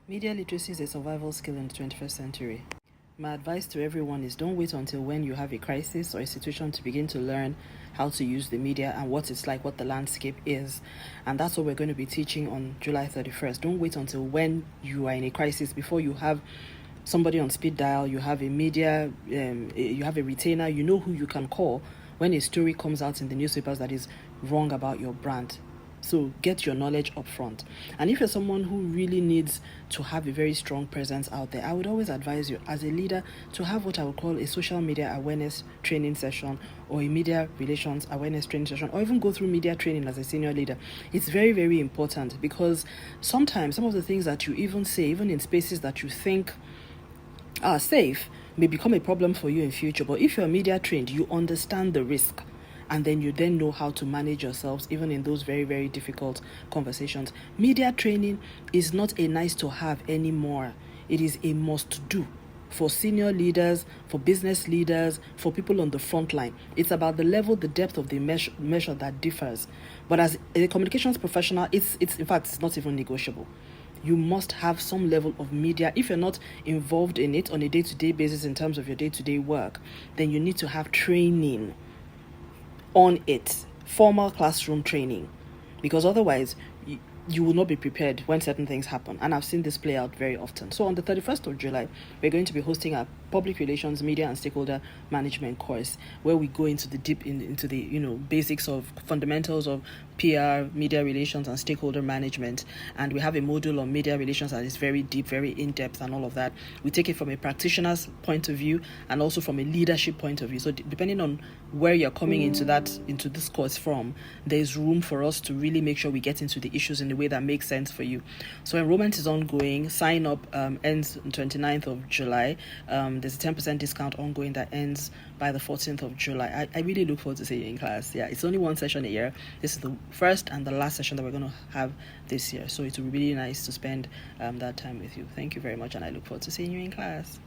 Media literacy is a survival skill in the 21st century. My advice to everyone is don't wait until when you have a crisis or a situation to begin to learn how to use the media and what it's like, what the landscape is. And that's what we're going to be teaching on July 31st. Don't wait until when you are in a crisis before you have somebody on speed dial, you have a media, you have a retainer, you know who you can call when a story comes out in the newspapers that is wrong about your brand. So get your knowledge up front. And if you're someone who really needs to have a very strong presence out there, I would always advise you as a leader to have what I would call a social media awareness training session or a media relations awareness training session, or even go through media training as a senior leader. It's very, very important because sometimes some of the things that you even say, even in spaces that you think are safe, may become a problem for you in future. But if you're media trained, you understand the risk, and then you then know how to manage yourselves even in those very, very difficult conversations. Media training is not a nice to have anymore. It is a must do for senior leaders, for business leaders, for people on the front line. It's about the level, the depth of the measure that differs. But as a communications professional, it's in fact, it's not even negotiable. You must have some level of media. If you're not involved in it on a day-to-day basis in terms of your day-to-day work, then you need to have training on it, formal classroom training, because otherwise you will not be prepared when certain things happen. And I've seen this play out very often. So on the 31st of July, we're going to be hosting a public relations, media and stakeholder management course where we go into the deep into the basics of fundamentals of PR, media relations and stakeholder management. And we have a module on media relations that is very deep, very in-depth and all of that. We take it from a practitioner's point of view and also from a leadership point of view. So depending on where you're coming into this course from, there's room for us to really make sure we get into the issues in the way that makes sense for you. So enrollment is ongoing. Sign up ends on 29th of July. There's a 10% discount ongoing that ends by the 14th of July. I really look forward to seeing you in class. Yeah, it's only one session a year. This is the first and the last session that we're going to have this year. So it will be really nice to spend that time with you. Thank you very much, and I look forward to seeing you in class.